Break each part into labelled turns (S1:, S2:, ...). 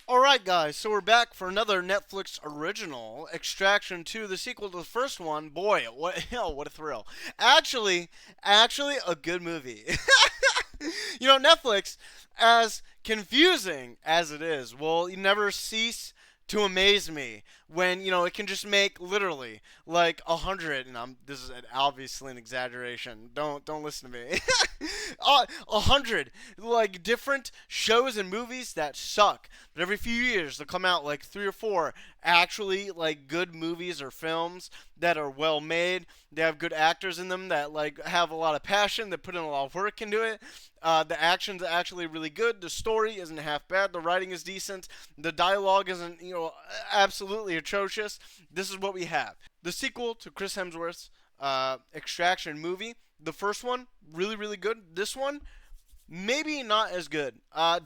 S1: Alright, guys, so we're back for another Netflix original, Extraction 2, the sequel to the first one. Boy, what, what a thrill. Actually, actually, a good movie. Netflix, as confusing as it is, will never cease to amaze me when it can just make literally like 100, and this is obviously an exaggeration, don't listen to me. 100 like different shows and movies that suck, but every few years they'll come out like three or four actually like good movies or films that are well made. They have good actors in them that like have a lot of passion, that put in a lot of work into it. The action's actually really good. The story isn't half bad. The writing is decent. The dialogue isn't, absolutely atrocious. This is what we have. The sequel to Chris Hemsworth's Extraction movie. The first one, really, really good. This one, maybe not as good.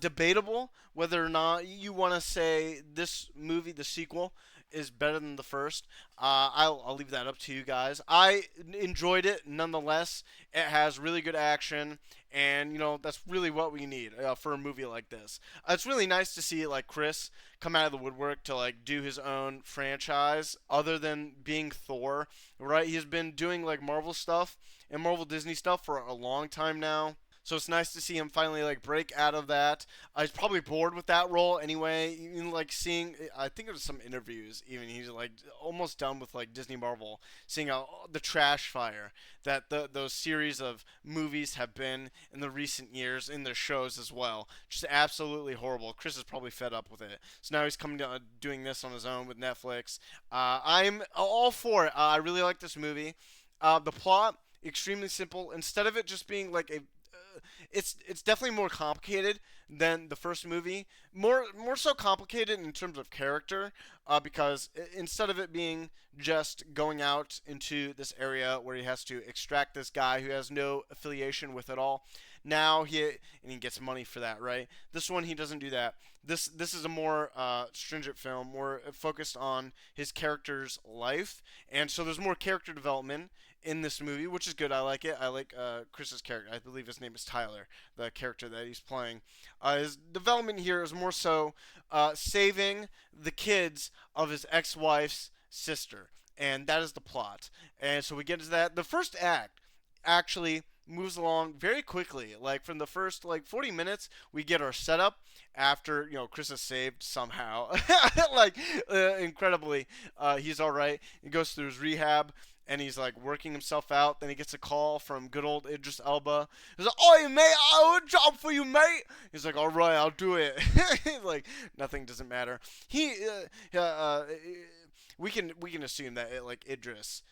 S1: Debatable whether or not you want to say this movie, the sequel, is better than the first. I'll leave that up to you guys. I enjoyed it nonetheless. It has really good action, and that's really what we need for a movie like this. It's really nice to see like Chris come out of the woodwork to like do his own franchise other than being Thor. Right? He's been doing like Marvel stuff and Marvel Disney stuff for a long time now. So it's nice to see him finally like break out of that. He's probably bored with that role anyway. Even like seeing, I think it was some interviews. Even he's like almost done with like Disney Marvel, seeing how the trash fire that those series of movies have been in the recent years, in their shows as well. Just absolutely horrible. Chris is probably fed up with it. So now he's coming to doing this on his own with Netflix. I'm all for it. I really like this movie. The plot extremely simple. Instead of it just being like a it's definitely more complicated than the first movie. More so complicated in terms of character, because instead of it being just going out into this area where he has to extract this guy who has no affiliation with it all, now he gets money for that, right? This one he doesn't do that. This is a more stringent film, more focused on his character's life, and so there's more character development in this movie, which is good. I like it. I like Chris's character. I believe his name is Tyler, the character that he's playing. His development here is more so saving the kids of his ex-wife's sister, and that is the plot. And so we get into that. The first act actually moves along very quickly. Like from the first like 40 minutes, we get our setup after Chris is saved somehow. Like incredibly, he's all right. He goes through his rehab and he's like working himself out. Then he gets a call from good old Idris Elba. He's like, "Oi, mate, I have a job for you, mate." He's like, "All right, I'll do it." Like nothing doesn't matter. We can assume that like Idris's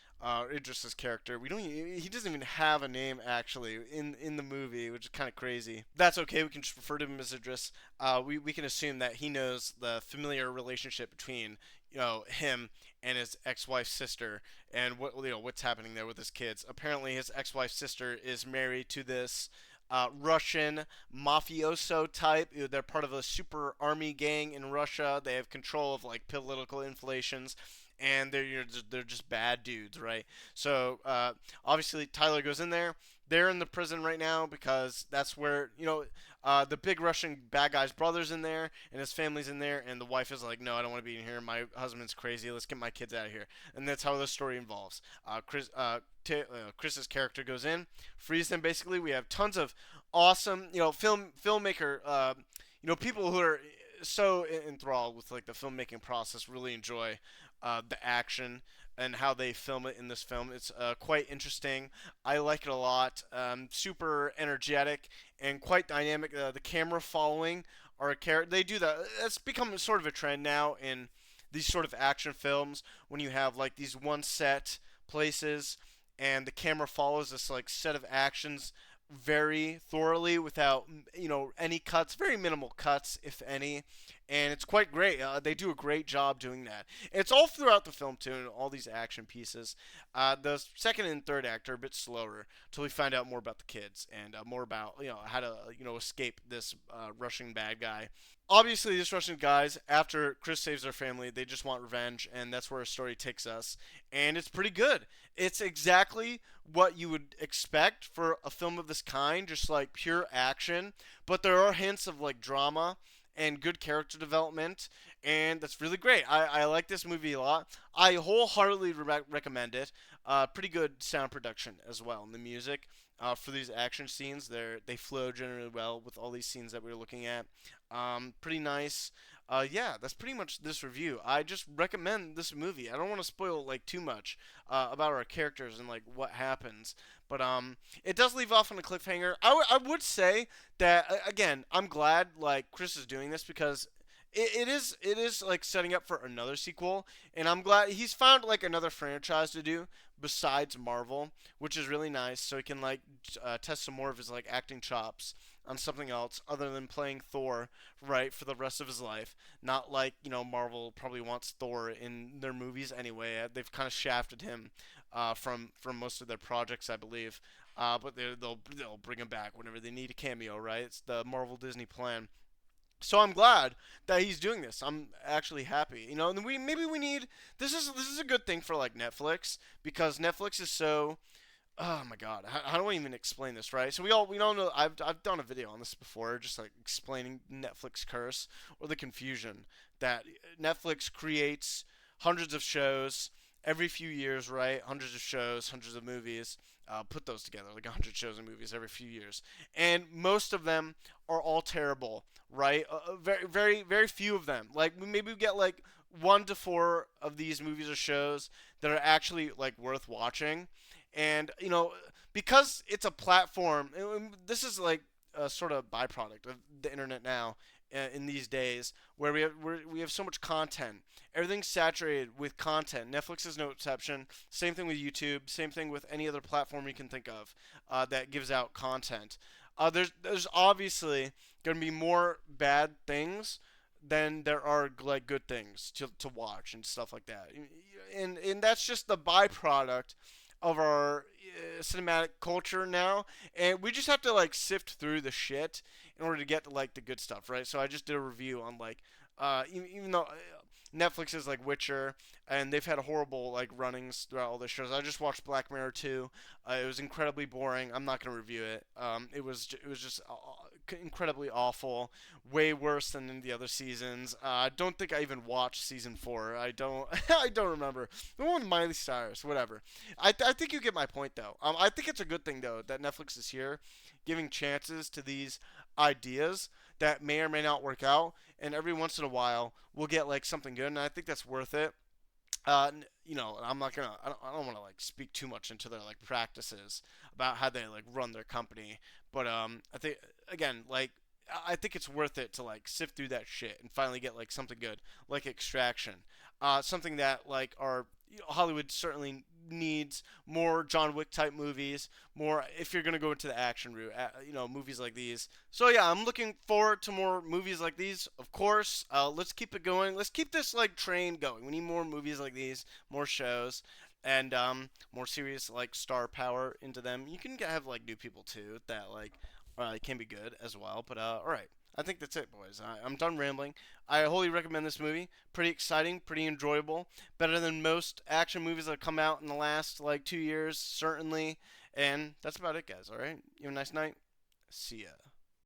S1: character. We don't. He doesn't even have a name actually in the movie, which is kind of crazy. That's okay. We can just refer to him as Idris. We can assume that he knows the familiar relationship between him and his ex-wife's sister, and what's happening there with his kids. Apparently, his ex-wife's sister is married to this Russian mafioso type. They're part of a super army gang in Russia. They have control of like political inflations, and they're just bad dudes, right? So obviously Tyler goes in there. They're in the prison right now because that's where the big Russian bad guy's brother's in there and his family's in there, and the wife is like, "No, I don't want to be in here. My husband's crazy. Let's get my kids out of here." And that's how the story involves. Chris's character goes in, frees them. Basically, we have tons of awesome, filmmaker, people who are so enthralled with like the filmmaking process really enjoy the action and how they film it in this film. It's quite interesting. I like it a lot. Super energetic and quite dynamic. The camera following are a character. They do that. It's become sort of a trend now in these sort of action films when you have like these one set places and the camera follows this like set of actions very thoroughly without any cuts, very minimal cuts if any, and it's quite great. They do a great job doing that. And it's all throughout the film too, and all these action pieces. The second and third act are a bit slower until we find out more about the kids and more about how to escape this Russian bad guy. Obviously, these Russian guys, after Chris saves their family, they just want revenge, and that's where our story takes us. And it's pretty good. It's exactly what you would expect for a film of this kind, just like pure action. But there are hints of like drama and good character development, and that's really great. I like this movie a lot. I wholeheartedly recommend it. Pretty good sound production as well, and the music. For these action scenes, they flow generally well with all these scenes that we were looking at. Pretty nice. Yeah, that's pretty much this review. I just recommend this movie. I don't want to spoil like too much about our characters and like what happens, but it does leave off on a cliffhanger. I would say that again, I'm glad like Chris is doing this because it is like setting up for another sequel, and I'm glad he's found like another franchise to do besides Marvel, which is really nice. So he can like test some more of his like acting chops on something else other than playing Thor, right, for the rest of his life. Not like Marvel probably wants Thor in their movies anyway. They've kind of shafted him from most of their projects, I believe. But they'll bring him back whenever they need a cameo, right? It's the Marvel Disney plan. So I'm glad that he's doing this. I'm actually happy. And we maybe we need this is a good thing for like Netflix because Netflix is so oh my god, how do I even explain this, right? So we all know I've done a video on this before, just like explaining Netflix curse or the confusion that Netflix creates hundreds of shows every few years, right? Hundreds of shows, hundreds of movies. Put those together, like 100 shows and movies every few years, and most of them are all terrible, right? Very, very, very few of them. Like maybe we get like 1 to 4 of these movies or shows that are actually like worth watching, and because it's a platform, this is like a sort of byproduct of the internet now in these days where we have so much content. Everything's saturated with content. Netflix is no exception. Same thing with YouTube. Same thing with any other platform you can think of that gives out content. There's obviously going to be more bad things than there are like good things to watch and stuff like that. And that's just the byproduct of our cinematic culture now, and we just have to like sift through the shit in order to get to like the good stuff, right? So I just did a review on like even though Netflix is like Witcher, and they've had horrible like runnings throughout all their shows. I just watched Black Mirror 2. It was incredibly boring. I'm not gonna review it. It was just incredibly awful, way worse than in the other seasons. I don't think I even watched season 4. I don't I don't remember. The one with Miley Cyrus, whatever. I think you get my point though. I think it's a good thing though that Netflix is here, giving chances to these ideas that may or may not work out, and every once in a while we'll get like something good, and I think that's worth it. I'm not gonna. I don't want to like speak too much into their like practices about how they like run their company, but I think again like I think it's worth it to like sift through that shit and finally get like something good, like Extraction, something that like our Hollywood certainly needs more John Wick type movies, more if you're gonna go into the action route, movies like these. So yeah, I'm looking forward to more movies like these. Of course, let's keep it going. Let's keep this like train going. We need more movies like these, more shows, and more serious like star power into them. You can have like new people too that like can be good as well. But all right. I think that's it, boys. I'm done rambling. I wholly recommend this movie. Pretty exciting, pretty enjoyable. Better than most action movies that have come out in the last like 2 years, certainly. And that's about it, guys. All right. You have a nice night. See ya.